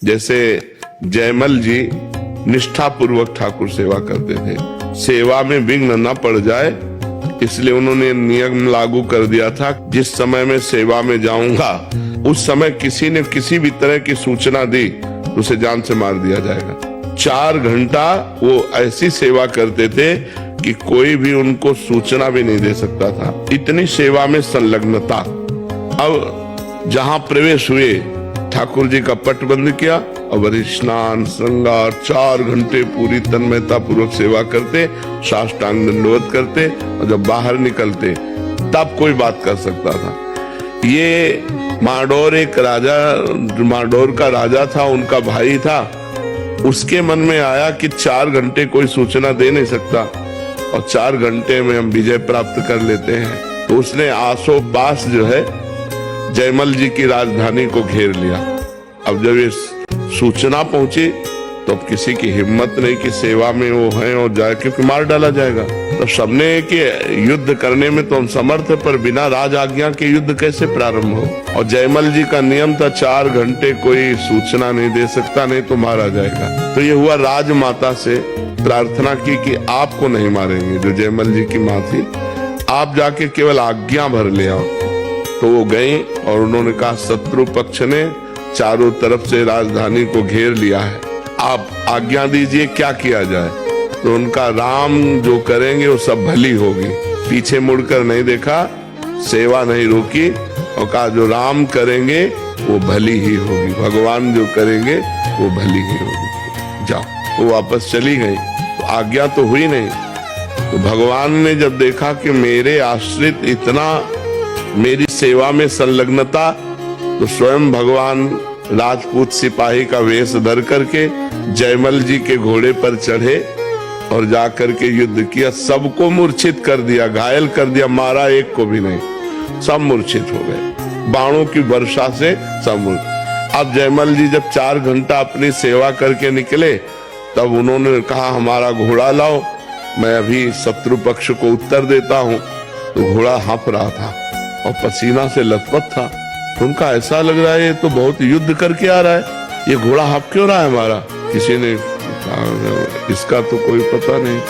जैसे जयमल जी निष्ठापूर्वक ठाकुर सेवा करते थे, सेवा में विघ्न न पड़ जाए इसलिए उन्होंने नियम लागू कर दिया था, जिस समय मैं सेवा में जाऊंगा उस समय किसी ने किसी भी तरह की सूचना दी तो उसे जान से मार दिया जाएगा। 4 घंटा वो ऐसी सेवा करते थे कि कोई भी उनको सूचना भी नहीं दे सकता था, इतनी सेवा में संलग्नता। अब जहां प्रवेश हुए ठाकुर जी का पट बंद किया और स्नान श्रृंगार 4 घंटे पूरी तन्मयता पूर्वक सेवा करते, साष्टांग दंडवत करते और जब बाहर निकलते तब कोई बात कर सकता था। ये माडोर एक राजा, माडोर का राजा था, उनका भाई था, उसके मन में आया कि 4 घंटे कोई सूचना दे नहीं सकता और 4 घंटे में हम विजय प्राप्त कर लेते हैं, तो उसने आसोपास जो है जयमल जी की राजधानी को घेर लिया। अब जब ये सूचना पहुंची तो अब किसी की हिम्मत नहीं कि सेवा में वो है और जाए, क्योंकि मार डाला जाएगा। तो सबने कि युद्ध करने में तो हम समर्थ है, पर बिना राज आज्ञा के युद्ध कैसे प्रारंभ हो। और जयमल जी का नियम था 4 घंटे कोई सूचना नहीं दे सकता, नहीं तो मारा जाएगा। तो ये हुआ, राजमाता से प्रार्थना की कि आपको नहीं मारेंगे, जो जयमल जी की माँ थी, आप जाके केवल आज्ञा भर ले आओ। तो वो गए और उन्होंने कहा शत्रु पक्ष ने चारों तरफ से राजधानी को घेर लिया है, आप आज्ञा दीजिए क्या किया जाए। तो उनका राम जो करेंगे वो सब भली होगी, पीछे मुड़कर नहीं देखा, सेवा नहीं रोकी और कहा जो राम करेंगे वो भली ही होगी, भगवान जो करेंगे वो भली ही होगी, जाओ। वो वापस चली गई, तो आज्ञा तो हुई नहीं। तो भगवान ने जब देखा कि मेरे आश्रित इतना मेरी सेवा में संलग्नता, तो स्वयं भगवान राजपूत सिपाही का वेश धर करके जयमल जी के घोड़े पर चढ़े और जाकर के युद्ध किया, सबको मूर्छित कर दिया, घायल कर दिया, मारा एक को भी नहीं, सब मूर्छित हो गए बाणों की वर्षा से सब। अब जयमल जी जब 4 घंटा अपनी सेवा करके निकले तब उन्होंने कहा हमारा घोड़ा लाओ, मैं अभी शत्रु पक्ष को उत्तर देता हूँ। तो घोड़ा हाँफ रहा था और पसीना से लथपथ था, तो उनका ऐसा लग रहा है ये तो बहुत युद्ध करके आ रहा है, ये घोड़ा हाँफ क्यों रहा है हमारा। किसी ने कहा इसका तो कोई पता नहीं,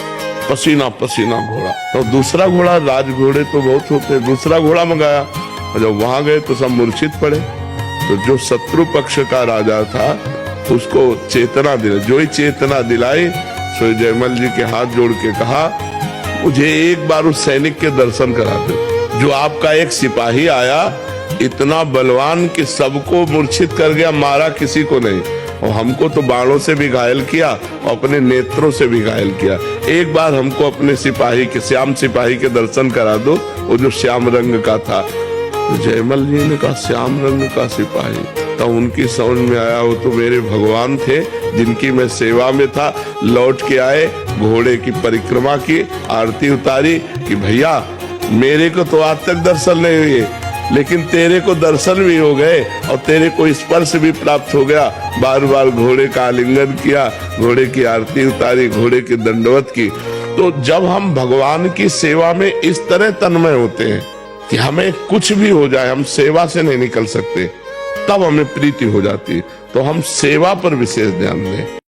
पसीना पसीना घोड़ा। तो दूसरा घोड़ा, राज घोड़े तो बहुत होते, दूसरा घोड़ा मंगाया और जब वहां गए तो सब मूर्छित पड़े। तो जो शत्रु पक्ष का राजा था उसको चेतना दिलाई, जो ही चेतना दिलाई सो जयमल जी के हाथ जोड़ के कहा मुझे एक बार उस सैनिक के दर्शन करा दो, जो आपका एक सिपाही आया इतना बलवान कि सबको मूर्छित कर गया, मारा किसी को नहीं, और हमको तो बाणों से भी घायल किया और अपने नेत्रों से भी घायल किया। एक बार हमको अपने सिपाही के, श्याम सिपाही के दर्शन करा दो, वो जो श्याम रंग का था। तो जयमल जी ने कहा श्याम रंग का सिपाही, तो उनकी समझ में आया वो तो मेरे भगवान थे जिनकी मैं सेवा में था। लौट के आए, घोड़े की परिक्रमा की, आरती उतारी कि भैया मेरे को तो आज तक दर्शन नहीं हुए, लेकिन तेरे को दर्शन भी हो गए और तेरे को स्पर्श भी प्राप्त हो गया। बार बार घोड़े का आलिंगन किया, घोड़े की आरती उतारी, घोड़े की दंडवत की। तो जब हम भगवान की सेवा में इस तरह तन्मय होते हैं कि हमें कुछ भी हो जाए हम सेवा से नहीं निकल सकते, तब हमें प्रीति हो जाती है। तो हम सेवा पर विशेष ध्यान दें।